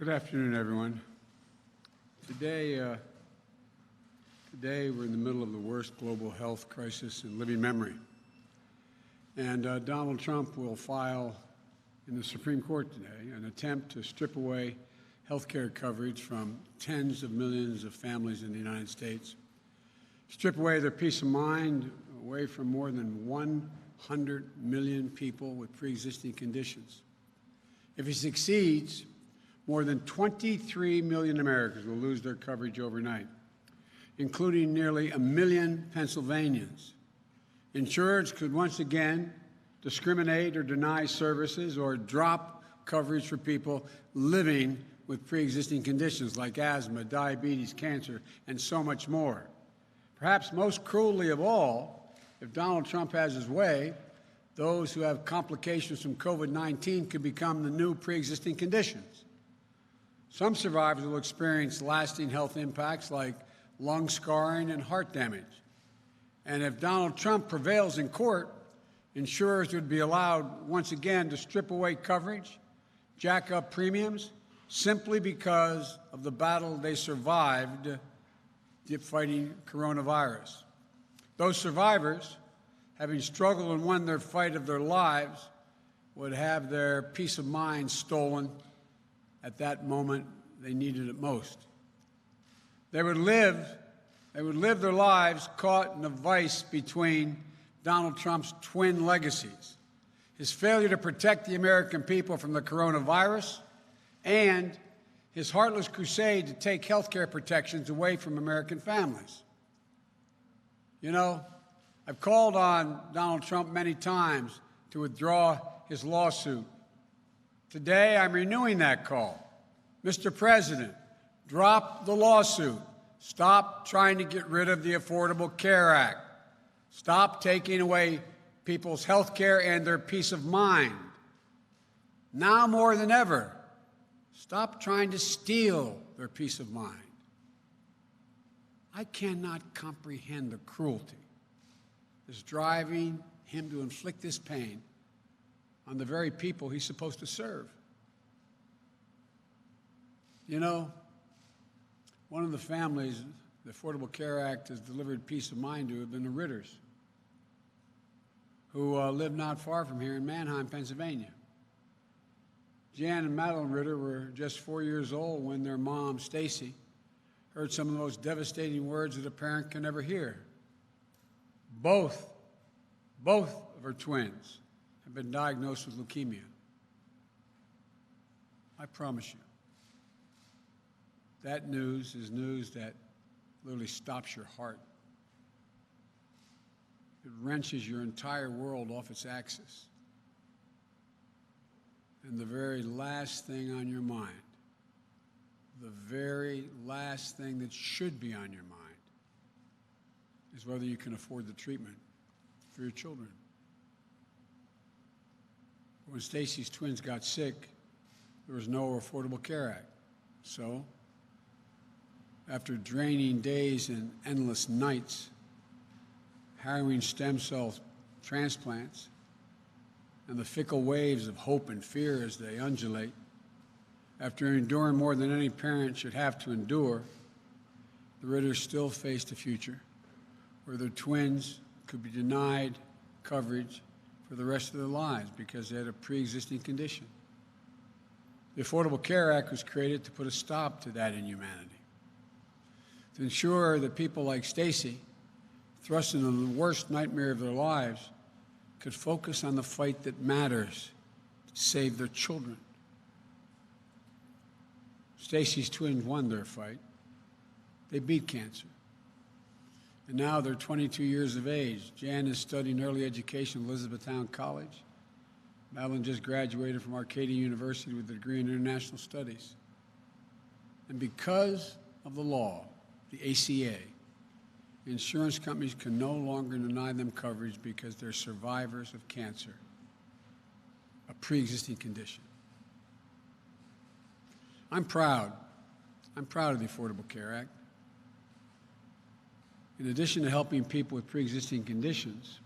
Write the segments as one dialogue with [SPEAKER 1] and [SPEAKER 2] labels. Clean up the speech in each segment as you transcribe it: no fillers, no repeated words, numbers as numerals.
[SPEAKER 1] Good afternoon, everyone. Today we're in the middle of the worst global health crisis in living memory. And Donald Trump will file in the Supreme Court today an attempt to strip away health care coverage from tens of millions of families in the United States, strip away their peace of mind away from more than 100 million people with pre-existing conditions. If he succeeds, more than 23 million Americans will lose their coverage overnight, including nearly 1 million Pennsylvanians. Insurers could once again discriminate or deny services or drop coverage for people living with pre-existing conditions like asthma, diabetes, cancer, and so much more. Perhaps most cruelly of all, if Donald Trump has his way, those who have complications from COVID-19 could become the new pre-existing conditions. Some survivors will experience lasting health impacts like lung scarring and heart damage. And if Donald Trump prevails in court, insurers would be allowed once again to strip away coverage, jack up premiums, simply because of the battle they survived fighting coronavirus. Those survivors, having struggled and won their fight of their lives, would have their peace of mind stolen at that moment they needed it most. They would live their lives caught in a vice between Donald Trump's twin legacies: his failure to protect the American people from the coronavirus and his heartless crusade to take health care protections away from American families. You know, I've called on Donald Trump many times to withdraw his lawsuit. Today, I'm renewing that call. Mr. President, drop the lawsuit. Stop trying to get rid of the Affordable Care Act. Stop taking away people's health care and their peace of mind. Now more than ever, stop trying to steal their peace of mind. I cannot comprehend the cruelty that's driving him to inflict this pain on the very people he's supposed to serve. You know, one of the families the Affordable Care Act has delivered peace of mind to have been the Ritters, who live not far from here in Manheim, Pennsylvania. Jan and Madeline Ritter were just 4 years old when their mom, Stacy, heard some of the most devastating words that a parent can ever hear. Both of her twins have been diagnosed with leukemia. I promise you, that news is news that literally stops your heart. It wrenches your entire world off its axis. And the very last thing on your mind, the very last thing that should be on your mind, is whether you can afford the treatment for your children. When Stacy's twins got sick, there was no Affordable Care Act. So, after draining days and endless nights, harrowing stem cell transplants, and the fickle waves of hope and fear as they undulate, after enduring more than any parent should have to endure, the Ritters still faced a future where their twins could be denied coverage for the rest of their lives because they had a pre-existing condition. The Affordable Care Act was created to put a stop to that inhumanity, to ensure that people like Stacy, thrust into the worst nightmare of their lives, could focus on the fight that matters to save their children. Stacy's twins won their fight. They beat cancer. And now they're 22 years of age. Jan is studying early education at Elizabethtown College. Madeline just graduated from Arcadia University with a degree in international studies. And because of the law, the ACA, insurance companies can no longer deny them coverage because they're survivors of cancer, a pre-existing condition. I'm proud of the Affordable Care Act. In addition to helping people with pre-existing conditions,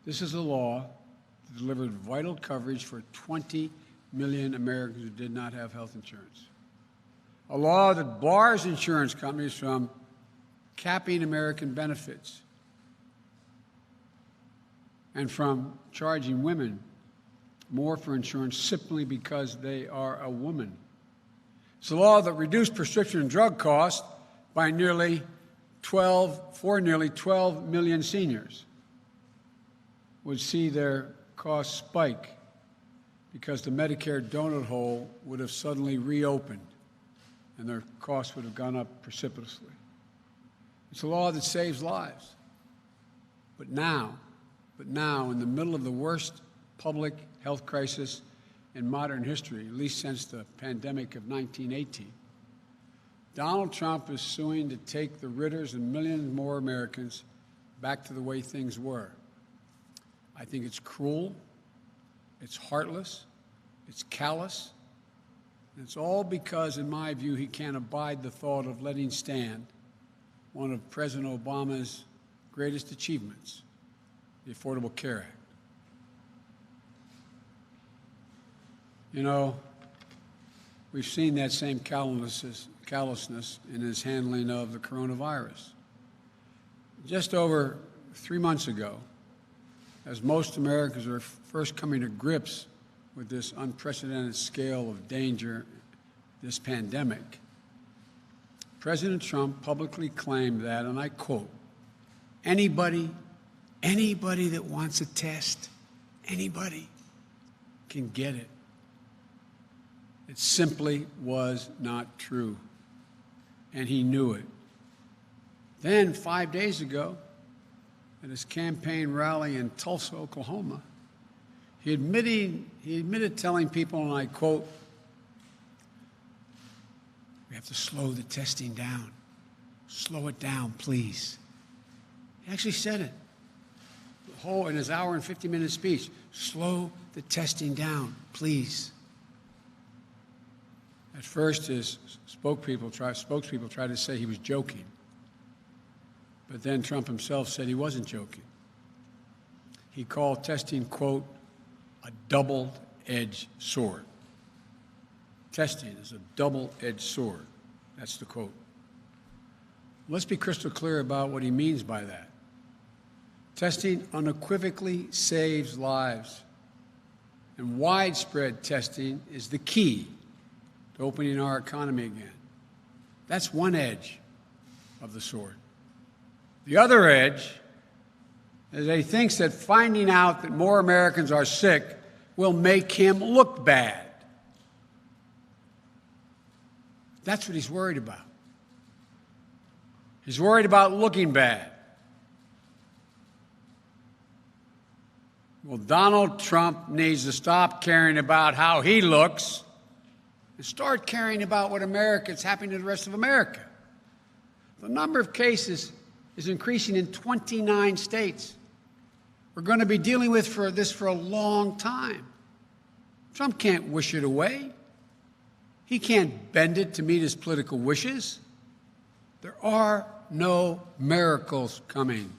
[SPEAKER 1] this is a law that delivered vital coverage for 20 million Americans who did not have health insurance. A law that bars insurance companies from capping American benefits and from charging women more for insurance simply because they are a woman. It's a law that reduced prescription drug costs by nearly 12 million seniors would see their costs spike because the Medicare donut hole would have suddenly reopened and their costs would have gone up precipitously. It's a law that saves lives. But now, in the middle of the worst public health crisis in modern history, at least since the pandemic of 1918, Donald Trump is suing to take the Ritters and millions more Americans back to the way things were. I think it's cruel, it's heartless, it's callous, and it's all because, in my view, he can't abide the thought of letting stand one of President Obama's greatest achievements, the Affordable Care Act. You know, we've seen that same callousness in his handling of the coronavirus. Just over 3 months ago, as most Americans are first coming to grips with this unprecedented scale of danger, this pandemic, President Trump publicly claimed that, and I quote, anybody that wants a test, anybody can get it. It simply was not true, and he knew it. Then, 5 days ago, at his campaign rally in Tulsa, Oklahoma, he admitted telling people, and I quote, "We have to slow the testing down. Slow it down, please." He actually said it. In his hour and 50-minute speech, slow the testing down, please. At first, his spokespeople tried to say he was joking. But then Trump himself said he wasn't joking. He called testing, quote, a double-edged sword. Testing is a double-edged sword. That's the quote. Let's be crystal clear about what he means by that. Testing unequivocally saves lives, and widespread testing is the key to opening our economy again. That's one edge of the sword. The other edge is that he thinks that finding out that more Americans are sick will make him look bad. That's what he's worried about. He's worried about looking bad. Well, Donald Trump needs to stop caring about how he looks and start caring about what is happening to the rest of America. The number of cases is increasing in 29 states. We're going to be dealing with this for a long time. Trump can't wish it away. He can't bend it to meet his political wishes. There are no miracles coming.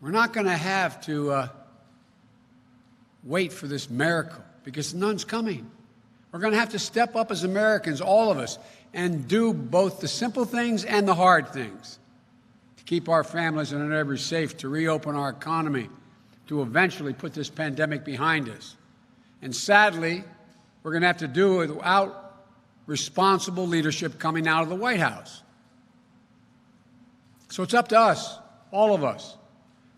[SPEAKER 1] We're not going to have to wait for this miracle because none's coming. We're going to have to step up as Americans, all of us, and do both the simple things and the hard things to keep our families and our neighbors safe, to reopen our economy, to eventually put this pandemic behind us. And sadly, we're going to have to do it without responsible leadership coming out of the White House. So it's up to us, all of us.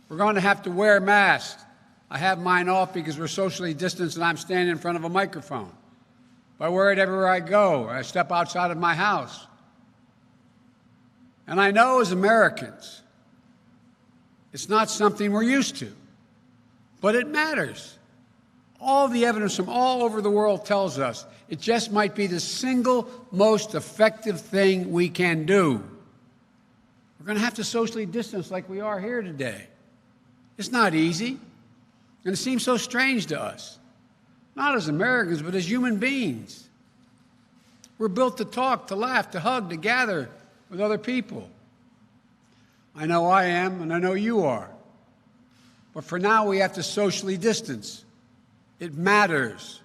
[SPEAKER 1] We're going to have to wear masks. I have mine off because we're socially distanced and I'm standing in front of a microphone. But I wear it everywhere I go. I step outside of my house. And I know as Americans, it's not something we're used to, but it matters. All the evidence from all over the world tells us it just might be the single most effective thing we can do. We're going to have to socially distance like we are here today. It's not easy, and it seems so strange to us, not as Americans, but as human beings. We're built to talk, to laugh, to hug, to gather with other people. I know I am, and I know you are. But for now, we have to socially distance. It matters.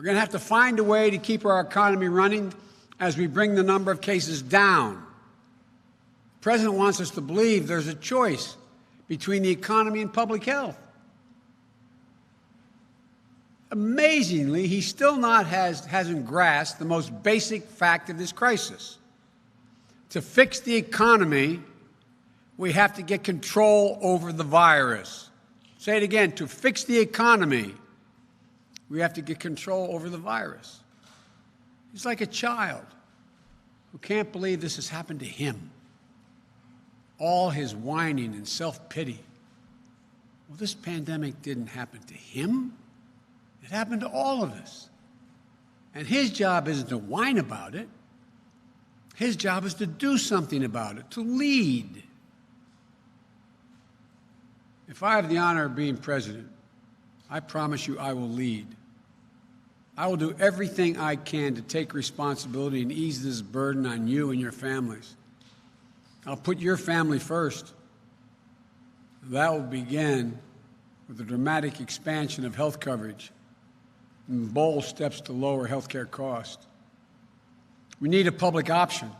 [SPEAKER 1] We're going to have to find a way to keep our economy running as we bring the number of cases down. The President wants us to believe there's a choice between the economy and public health. Amazingly, he still hasn't grasped the most basic fact of this crisis. To fix the economy, we have to get control over the virus. Say it again, to fix the economy, we have to get control over the virus. He's like a child who can't believe this has happened to him. All his whining and self-pity. Well, this pandemic didn't happen to him. It happened to all of us. And his job isn't to whine about it. His job is to do something about it, to lead. If I have the honor of being president, I promise you I will lead. I will do everything I can to take responsibility and ease this burden on you and your families. I'll put your family first. That will begin with the dramatic expansion of health coverage and bold steps to lower health care costs. We need a public option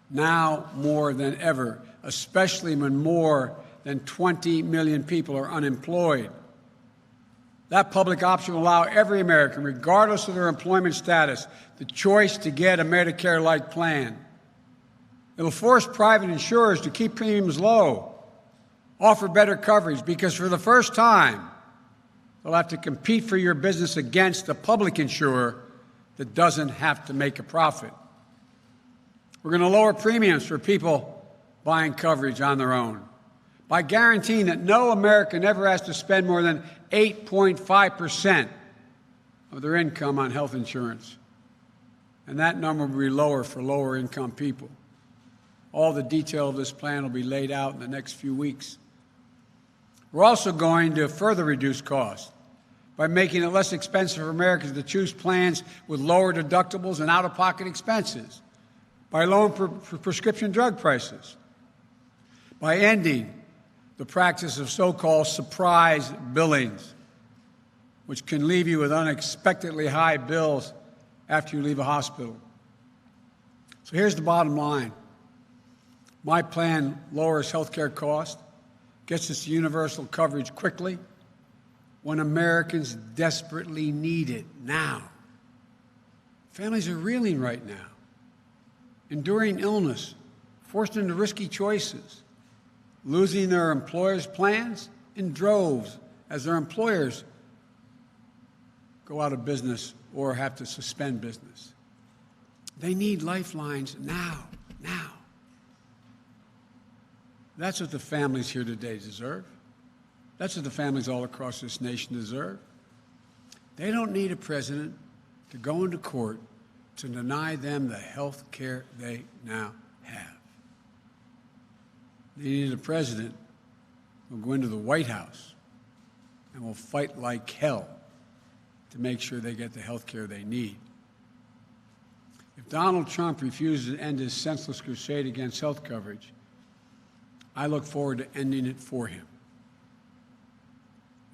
[SPEAKER 1] now more than ever, especially when more than 20 million people are unemployed. That public option will allow every American, regardless of their employment status, the choice to get a Medicare-like plan. It'll force private insurers to keep premiums low, offer better coverage, because for the first time, they'll have to compete for your business against a public insurer that doesn't have to make a profit. We're going to lower premiums for people buying coverage on their own by guaranteeing that no American ever has to spend more than 8.5% of their income on health insurance. And that number will be lower for lower-income people. All the detail of this plan will be laid out in the next few weeks. We're also going to further reduce costs by making it less expensive for Americans to choose plans with lower deductibles and out-of-pocket expenses, by lowering prescription drug prices, by ending the practice of so-called surprise billings, which can leave you with unexpectedly high bills after you leave a hospital. So here's the bottom line. My plan lowers health care costs, gets us universal coverage quickly when Americans desperately need it now. Families are reeling right now, enduring illness, forced into risky choices, losing their employers' plans in droves as their employers go out of business or have to suspend business. They need lifelines now. That's what the families here today deserve. That's what the families all across this nation deserve. They don't need a president to go into court to deny them the health care they now have. They need a president who will go into the White House and will fight like hell to make sure they get the health care they need. If Donald Trump refuses to end his senseless crusade against health coverage, I look forward to ending it for him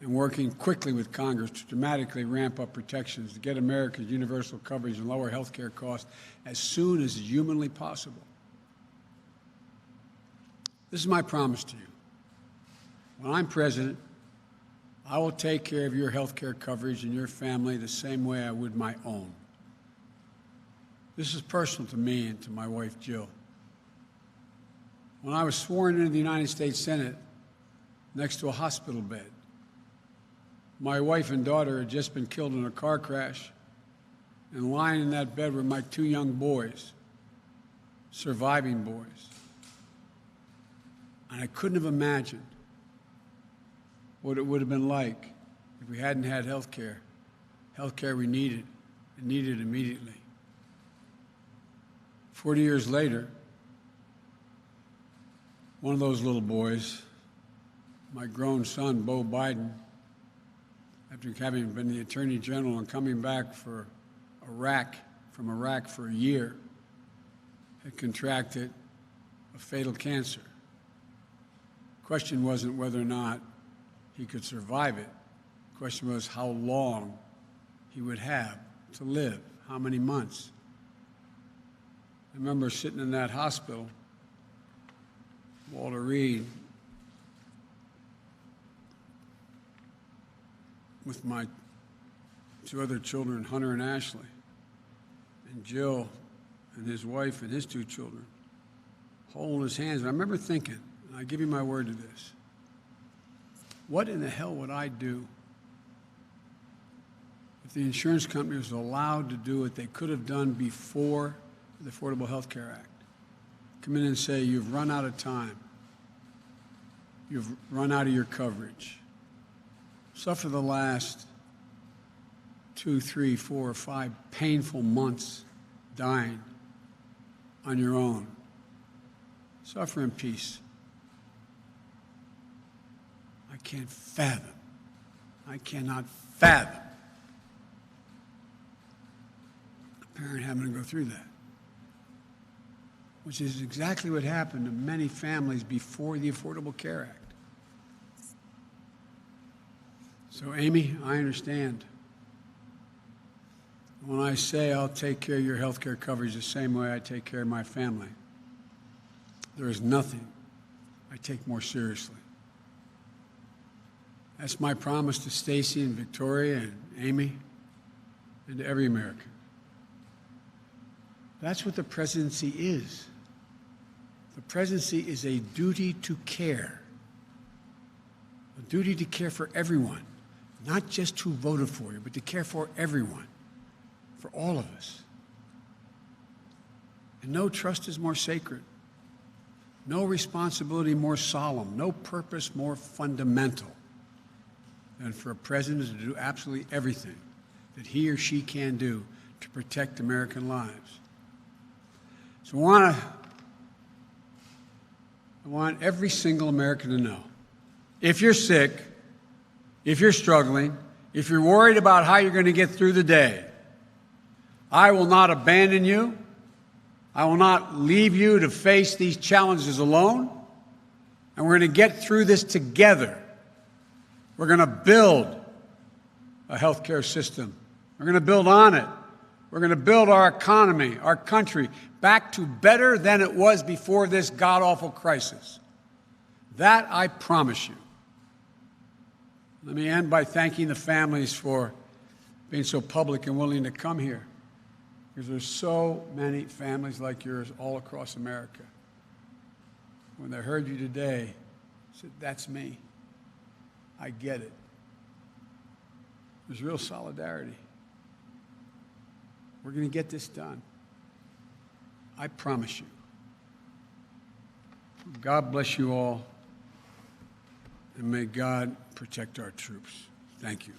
[SPEAKER 1] and working quickly with Congress to dramatically ramp up protections to get Americans universal coverage and lower health care costs as soon as is humanly possible. This is my promise to you. When I'm president, I will take care of your health care coverage and your family the same way I would my own. This is personal to me and to my wife, Jill. When I was sworn into the United States Senate next to a hospital bed, my wife and daughter had just been killed in a car crash, and lying in that bed were my two young boys, surviving boys. And I couldn't have imagined what it would have been like if we hadn't had health care we needed, and needed immediately. 40 years later, one of those little boys, my grown son, Beau Biden, after having been the Attorney General and coming back from Iraq for a year, had contracted a fatal cancer. The question wasn't whether or not he could survive it. The question was how long he would have to live, how many months. I remember sitting in that hospital, Walter Reed, with my two other children, Hunter and Ashley, and Jill and his wife and his two children, holding his hands. And I remember thinking, and I give you my word to this, what in the hell would I do if the insurance company was allowed to do what they could have done before the Affordable Health Care Act? Come in and say, you've run out of time. You've run out of your coverage. Suffer the last 2, 3, 4, 5 painful months dying on your own. Suffer in peace. I can't fathom. I cannot fathom a parent having to go through that, which is exactly what happened to many families before the Affordable Care Act. So, Amy, I understand. When I say I'll take care of your health care coverage the same way I take care of my family, there is nothing I take more seriously. That's my promise to Stacy and Victoria and Amy and to every American. That's what the presidency is. The presidency is a duty to care. A duty to care for everyone, not just who voted for you, but to care for everyone, for all of us. And no trust is more sacred, no responsibility more solemn, no purpose more fundamental than for a president to do absolutely everything that he or she can do to protect American lives. So I want every single American to know, if you're sick, if you're struggling, if you're worried about how you're going to get through the day, I will not abandon you. I will not leave you to face these challenges alone. And we're going to get through this together. We're going to build a healthcare system. We're going to build on it. We're going to build our economy, our country, back to better than it was before this god-awful crisis. That I promise you. Let me end by thanking the families for being so public and willing to come here, because there's so many families like yours all across America. When they heard you today, they said, that's me. I get it. There's real solidarity. We're going to get this done. I promise you. God bless you all, and may God protect our troops. Thank you.